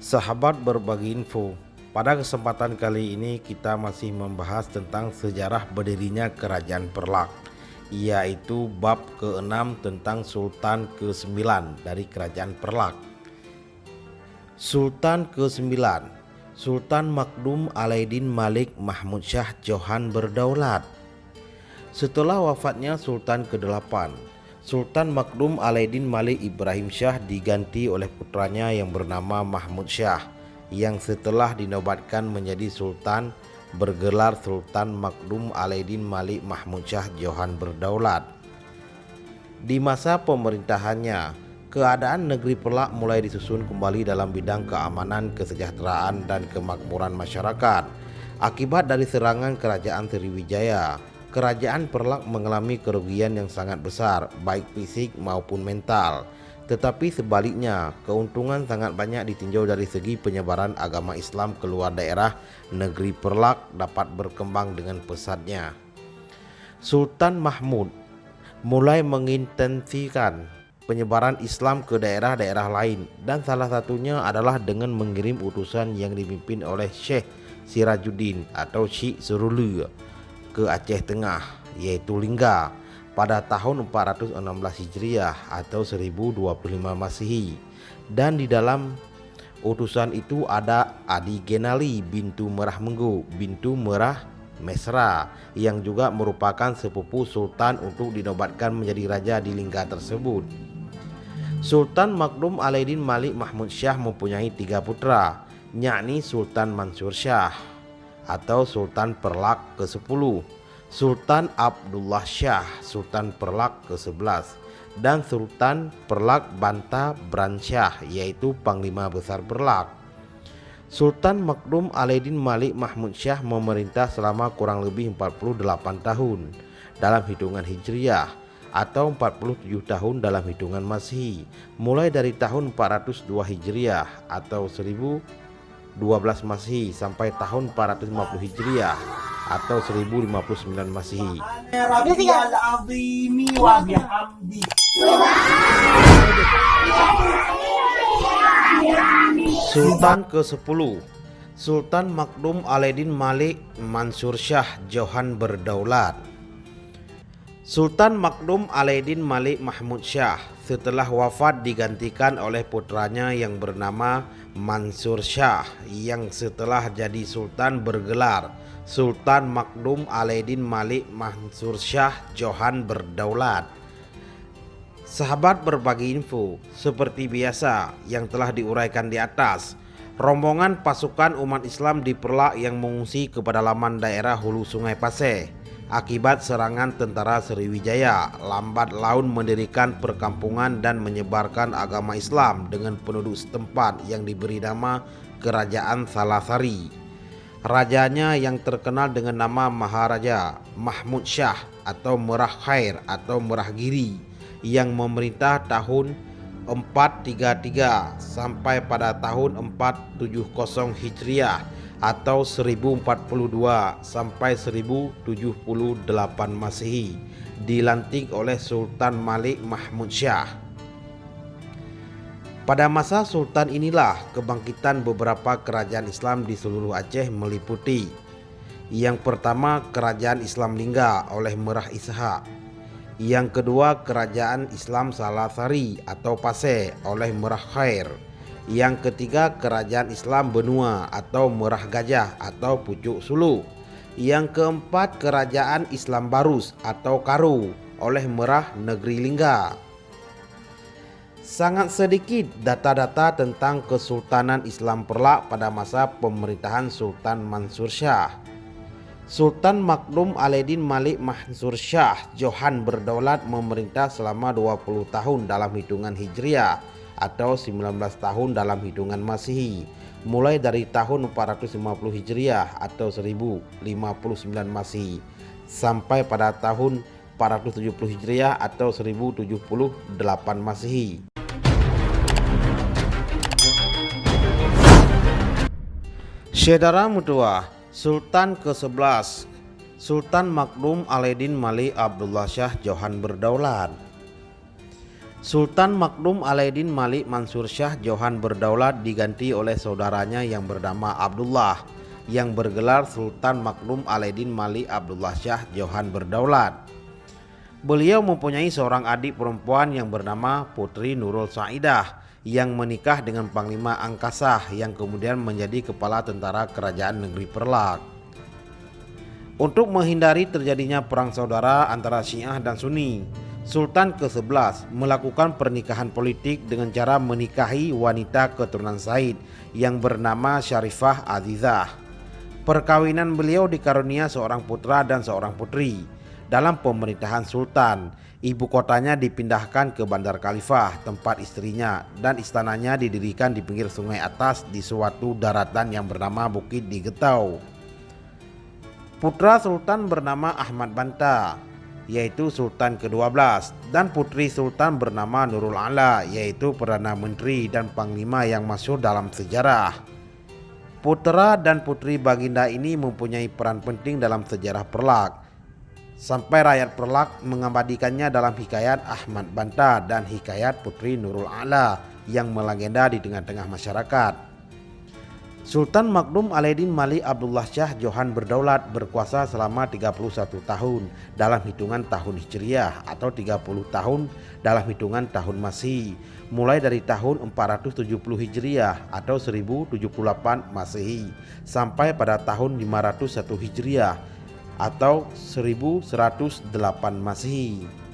Sahabat berbagi info, pada kesempatan kali ini kita masih membahas tentang sejarah berdirinya Kerajaan Perlak, yaitu bab ke-6 tentang Sultan ke-9 dari Kerajaan Perlak. Sultan ke-9, Sultan Makdum Alaidin Malik Mahmud Shah Johan berdaulat. Setelah wafatnya Sultan ke-8, Sultan Makdum Alaidin Malik Ibrahim Shah diganti oleh putranya yang bernama Mahmud Shah, yang setelah dinobatkan menjadi Sultan bergelar Sultan Makdum Alaidin Malik Mahmud Shah Johan berdaulat. Di masa pemerintahannya, keadaan negeri Perlak mulai disusun kembali dalam bidang keamanan, kesejahteraan, dan kemakmuran masyarakat. Akibat dari serangan kerajaan Sriwijaya, Kerajaan Perlak mengalami kerugian yang sangat besar, baik fisik maupun mental. Tetapi sebaliknya, keuntungan sangat banyak ditinjau dari segi penyebaran agama Islam keluar daerah. Negeri Perlak dapat berkembang dengan pesatnya. Sultan Mahmud mulai mengintensikan penyebaran Islam ke daerah-daerah lain, dan salah satunya adalah dengan mengirim utusan yang dipimpin oleh Syekh Sirajuddin atau Syekh Suruli ke Aceh Tengah, yaitu Lingga, pada tahun 416 Hijriah atau 1025 Masehi. Dan di dalam utusan itu ada Adi Genali bintu Merah Menggu bintu Merah Mesra, yang juga merupakan sepupu Sultan untuk dinobatkan menjadi raja di Lingga tersebut. Sultan Makdum Alaidin Malik Mahmud Shah mempunyai 3 putra, yakni Sultan Mansur Shah atau Sultan Perlak ke-10, Sultan Abdullah Shah Sultan Perlak ke-11, dan Sultan Perlak Banta Bran Shah, yaitu Panglima Besar Perlak. Sultan Makdum Alaidin Malik Mahmud Shah memerintah selama kurang lebih 48 tahun dalam hitungan Hijriah atau 47 tahun dalam hitungan Masehi, mulai dari tahun 402 Hijriah atau 1012 Masehi sampai tahun 450 Hijriah atau 1059 Masehi. Sultan ke-10, Sultan Makdum Alaidin Malik Mansur Shah Johan berdaulat. Sultan Makdum Alaidin Malik Mahmud Shah setelah wafat digantikan oleh putranya yang bernama Mansur Shah, yang setelah jadi sultan bergelar Sultan Makdum Alaidin Malik Mansur Shah Johan berdaulat. Sahabat berbagi info, seperti biasa yang telah diuraikan di atas, rombongan pasukan umat Islam di Perlak yang mengungsi ke pedalaman daerah hulu Sungai Paseh akibat serangan tentara Sriwijaya lambat laun mendirikan perkampungan dan menyebarkan agama Islam dengan penduduk setempat yang diberi nama Kerajaan Salasari. Rajanya yang terkenal dengan nama Maharaja Mahmud Shah atau Merah Khair atau Merah Giri, yang memerintah tahun 433 sampai pada tahun 470 Hijriah atau 1042 sampai 1078 Masehi, dilantik oleh Sultan Malik Mahmud Shah. Pada masa sultan inilah kebangkitan beberapa kerajaan Islam di seluruh Aceh meliputi: yang pertama, Kerajaan Islam Lingga oleh Merah Ishak; yang kedua, Kerajaan Islam Salasari atau Paseh oleh Merah Khair; yang ketiga, Kerajaan Islam Benua atau Merah Gajah atau Pucuk Sulu; yang keempat, Kerajaan Islam Barus atau Karu oleh Merah Negeri Lingga. Sangat sedikit data-data tentang Kesultanan Islam Perlak pada masa pemerintahan Sultan Mansur Shah. Sultan Makdum Alaidin Malik Mansur Shah Johan berdaulat memerintah selama 20 tahun dalam hitungan Hijriah atau 19 tahun dalam hitungan Masehi, mulai dari tahun 450 Hijriah atau 1059 Masehi sampai pada tahun 470 Hijriah atau 1078 Masehi. Saudara mutua, Sultan ke-11, Sultan Makdum Alaidin Malik Abdullah Shah Johan berdaulat. Sultan Makdum Alaeddin Malik Mansur Shah Johan Berdaulat diganti oleh saudaranya yang bernama Abdullah yang bergelar Sultan Makdum Alaeddin Malik Abdullah Shah Johan Berdaulat. Beliau mempunyai seorang adik perempuan yang bernama Putri Nurul Saidah yang menikah dengan Panglima Angkasah yang kemudian menjadi kepala tentara kerajaan negeri Perlak. Untuk menghindari terjadinya perang saudara antara Syiah dan Sunni, Sultan ke-11 melakukan pernikahan politik dengan cara menikahi wanita keturunan Said yang bernama Syarifah Azizah. Perkawinan beliau dikarunia seorang putra dan seorang putri. Dalam pemerintahan Sultan, ibu kotanya dipindahkan ke Bandar Khalifah, tempat istrinya, dan istananya didirikan di pinggir sungai atas di suatu daratan yang bernama Bukit Digetau. Putra Sultan bernama Ahmad Banta, yaitu Sultan ke-12, dan putri Sultan bernama Nurul Ala, yaitu Perdana Menteri dan Panglima yang masyhur dalam sejarah. Putra dan putri baginda ini mempunyai peran penting dalam sejarah Perlak, sampai rakyat Perlak mengabadikannya dalam hikayat Ahmad Banta dan hikayat Putri Nurul Ala yang melegenda di tengah-tengah masyarakat. Sultan Makdum Alaeddin Malik Abdullah Shah Johan Berdaulat berkuasa selama 31 tahun dalam hitungan tahun Hijriah atau 30 tahun dalam hitungan tahun Masehi, mulai dari tahun 470 Hijriah atau 1078 Masehi sampai pada tahun 501 Hijriah atau 1108 Masehi.